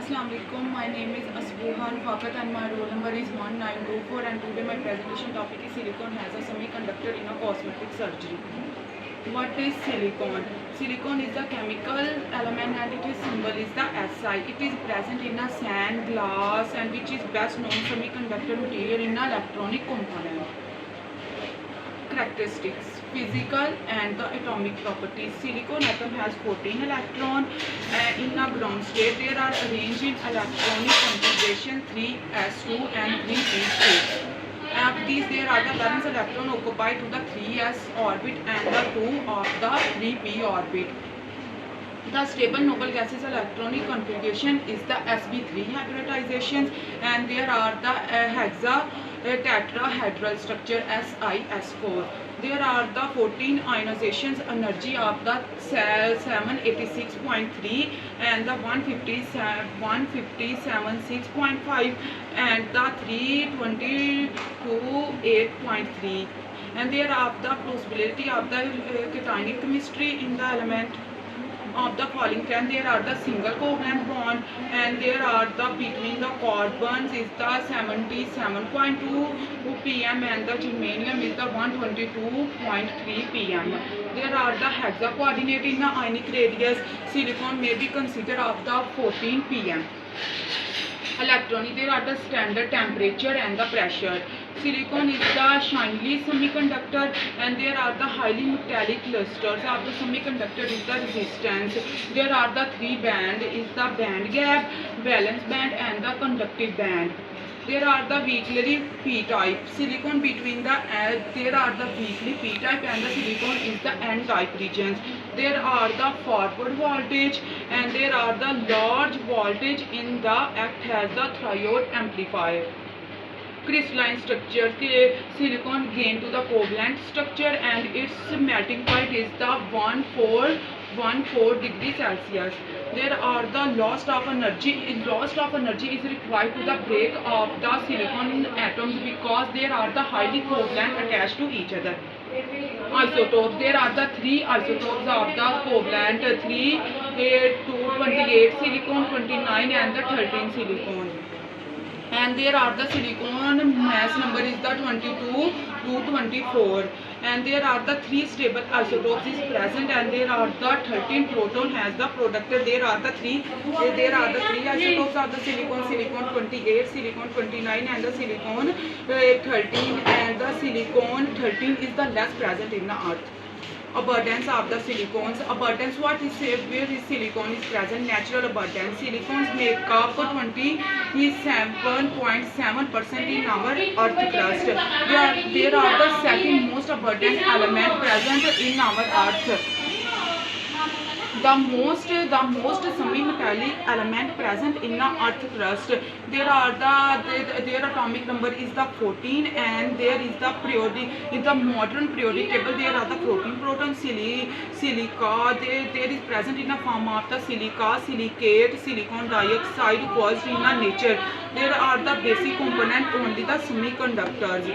Assalamu alaikum. My name is Asbuhan Fakat and my roll number is 1924, and today my presentation topic is silicon as a semiconductor in a cosmetic surgery. What is silicon? Silicon is a chemical element and its symbol is the Si. It is present in a sand, glass, and which is best known semiconductor material in a electronic component. Characteristics: physical and the atomic properties. Silicon atom has 14 electrons in a ground state. They are arranged in electronic configuration 3s2 and 3p2. Of these, there are the valence electron occupied to the 3s orbit and the 2 of the 3p orbit. The stable noble gases electronic configuration is the sp3 hybridization, and there are the hexa tetrahedral structure SiS4. There are the 14 ionizations. Energy of the cell 786.3 and the 157.6.5 and the 322.8.3. And there are the possibility of the cationic chemistry in the element of the following 10. There are the single covalent bond, and there are the between the carbons is the 77.2 pm and the germanium is the 122.3 pm. There are the hexa coordinate in the ionic radius. Silicon may be considered of the 14 pm. Electronic, there are the standard temperature and the pressure. Silicon is the shiny semiconductor, and there are the highly metallic clusters of the semiconductor is the resistance. There are the three band is the band gap, valence band, and the conductive band. There are the weakly p-type silicon between the there are the weakly p-type and the silicon is the n-type regions. There are the forward voltage and there are the large voltage in the act as the triode amplifier. Crystalline structure, silicon gain to the covalent structure and its melting point is the 1414 degrees Celsius. There are the loss of energy. Loss of energy is required to the break of the silicon atoms because they are the highly covalent attached to each other. Isotopes, there are the three isotopes of the covalent: 3, 28 silicon, 29 and the 13 silicon. And there are the silicon mass number is the 22 to 24, and there are the three stable isotopes is present, and there are the 13 proton has the product. There are the three isotopes of the silicon: silicon 28, silicon 29 and the silicon 13, and the silicon 13 is the less present in the earth. Abundance of the silicons. Abundance, what is where is silicon is present? Natural abundance. Silicons make up 27.7% in our earth crust. There are the second most abundant element present in our earth. The most semi-metallic element present in the earth crust. There are their atomic number is the 14, and there is the periodic in the modern periodic table. There are the floating proton, silica. There is present in the form of the silica, silicate, silicon dioxide caused in the nature. There are the basic component only the semiconductors.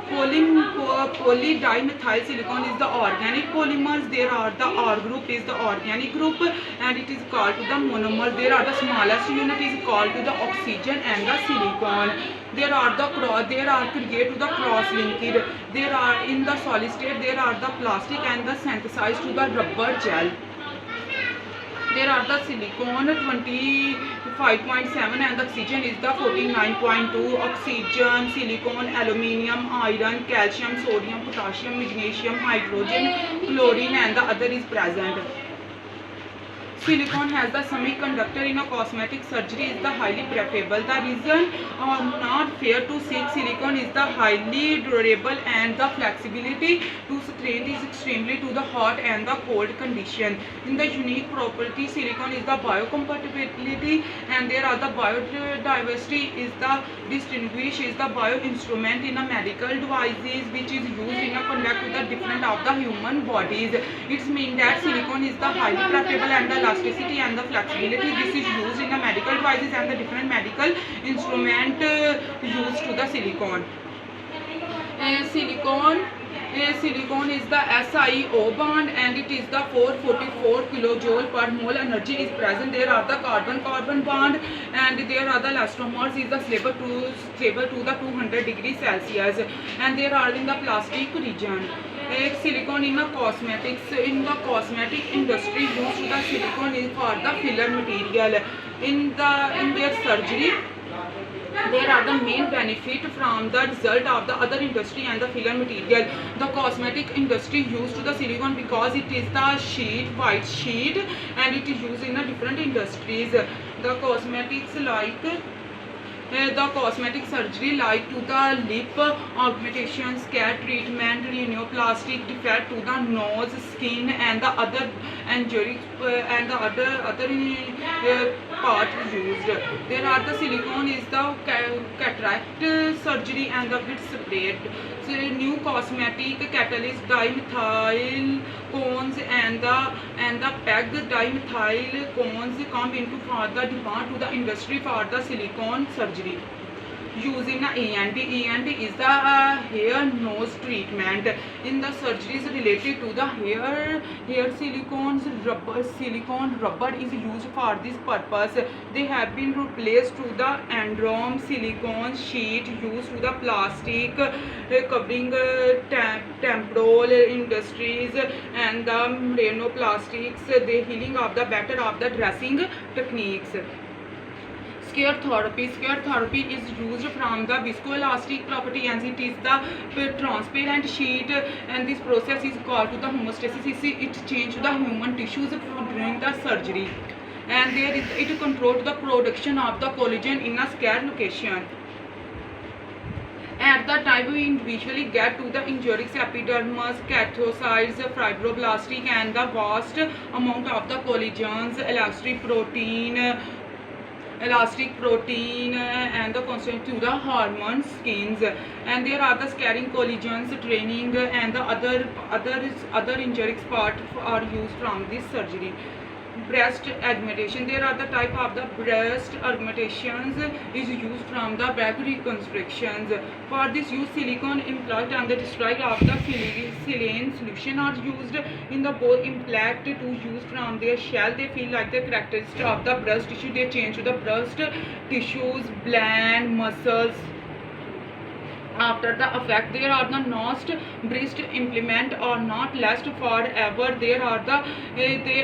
Polydimethyl silicon is the organic polymers. There are the R group is the organic group, and it is called to the monomer. There are the smallest unit is called to the oxygen and the silicon. There are create to the cross linked. There are in the solid state. There are the plastic and the synthesized to the rubber gel. There are the silicon 25.7 and the oxygen is the 49.2. Oxygen, silicon, aluminium, iron, calcium, sodium, potassium, magnesium, hydrogen, chlorine and the other is present. Silicon has the semiconductor in a cosmetic surgery is the highly preferable. The reason not fair to seek silicon is the highly durable and the flexibility to strain is extremely to the hot and the cold condition. In the unique property, silicon is the biocompatibility, and there are the biodiversity is the distinguish is the bioinstrument in a medical devices which is used in a conduct to the different of the human bodies. It means that silicon is the highly preferable and the elasticity and the flexibility. This is used in the medical devices and the different medical instrument used to the silicon. Silicon Silicon is the SiO bond and it is the 444 kilojoule per mole energy is present. There are the carbon bond and there are the elastomers is the stable to the 200 degrees Celsius and there are in the plastic region. Silicon in the cosmetic industry used the silicon is for the filler material in their surgery. There are the main benefit from the result of the other industry and the filler material. The cosmetic industry used the silicone because it is the white sheet and it is used in the different industries. The cosmetic surgery like to the lip augmentation, scalp treatment, rhinoplastic defect to the nose, skin and the other injuries and the other part used. There are the silicone is the cataract surgery and the bit spread. So, new cosmetic catalyst dimethyl cones and the PEG dimethyl cones come into further demand to the industry for the silicone surgery. Using ENT is the hair nose treatment. In the surgeries related to the hair silicone rubber is used for this purpose. They have been replaced to the androm silicone sheet used to the plastic covering temporal industries and the rhinoplastics, the healing of the better of the dressing techniques. Scare therapy is used from the viscoelastic property and it is the transparent sheet and this process is called to the hemostasis. It changes the human tissues during the surgery and it controls the production of the collagen in a scar location. At the time we individually get to the injuries, epidermis, keratinocytes, fibroblastic and the vast amount of the collagens, elastic protein and the constituent to the hormones skins and there are the scarring collagens training and the other injuries part are used from this surgery. Breast augmentation, there are the type of the breast augmentations is used from the back reconstructions. For this use silicone implant and the destroyed of the saline solution are used in the both implant to use from their shell. They feel like the characteristic of the breast tissue. They change to the breast tissues, bland muscles. After the effect, there are the notched breast implant or not last forever. There are the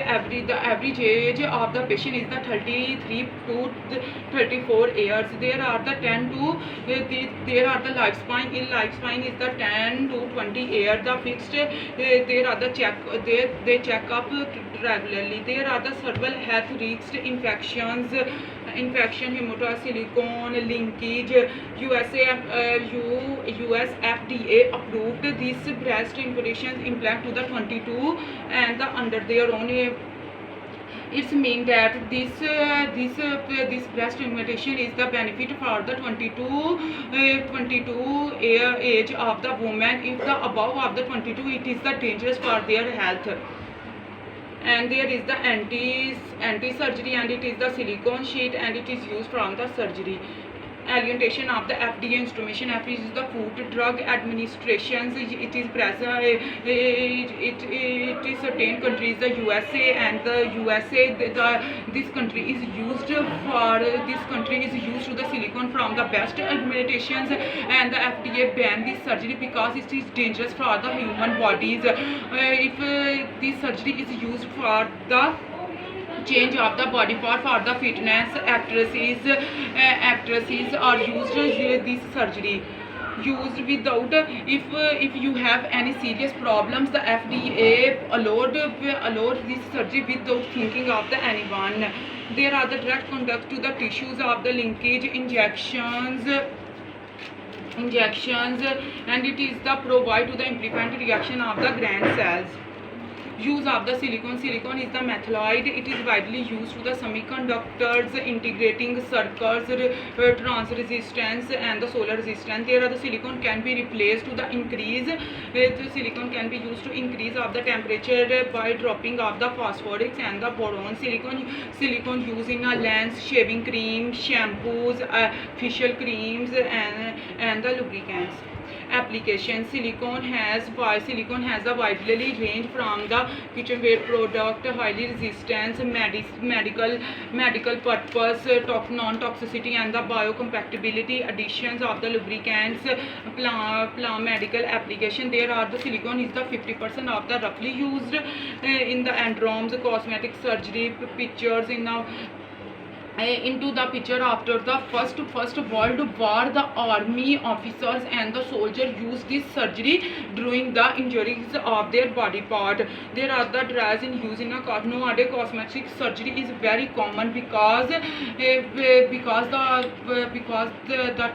average age of the patient is the 33 to 34 years. There are the 10 to there are the lifespan. In lifespan is the 10 to 20 years. The fixed there are the they check up regularly. There are the several health risks, infection, hematoma, silicone linkage. US FDA approved this breast implant to the 22 and the under their own. It's mean that this breast augmentation is the benefit for the 22 age of the woman. If the above of the 22, it is the dangerous for their health. And there is the anti-surgery and it is the silicone sheet and it is used from the surgery. Alienation of the FDA instrumentation. FDA is the Food Drug Administration. It is present. It is certain countries, the USA and the USA. This country is used to the silicone from the breast augmentations and the FDA banned this surgery because it is dangerous for the human bodies. If this surgery is used for the change of the body part for the fitness, actresses are used this surgery used without if you have any serious problems. The FDA allowed this surgery without thinking of the anyone. There are the direct contact to the tissues of the linkage injections and it is the provide to the implement reaction of the gland cells. Use of the silicone is the metalloid. It is widely used to the semiconductors, integrating circuits, trans resistance and the solar resistance. There are the silicone can be replaced to the increase. The silicone can be used to increase of the temperature by dropping of the phosphorus and the boron. Silicone used in a lens, shaving cream, shampoos, facial creams and the lubricants. application. Silicone has a widely range from the kitchenware product, highly resistance, medical purpose, non-toxicity, and the biocompatibility. Additions of the lubricants, medical application. There are the silicone is the 50% of the roughly used in the andromes, cosmetic surgery. Pictures into the picture. After the first World War, the army officers and the soldiers used this surgery during the injuries of their body part. There are the drugs in use in a nowadays cosmetic surgery is very common because the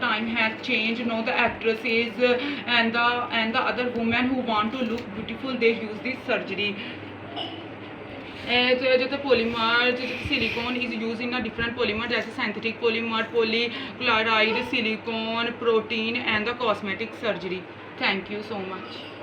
time has changed. Now the actresses and the other women who want to look beautiful, they use this surgery. जो polymer silicone is used in a different polymer जैसे synthetic polymer, polychloride, silicone, protein, and the cosmetic surgery. Thank you so much.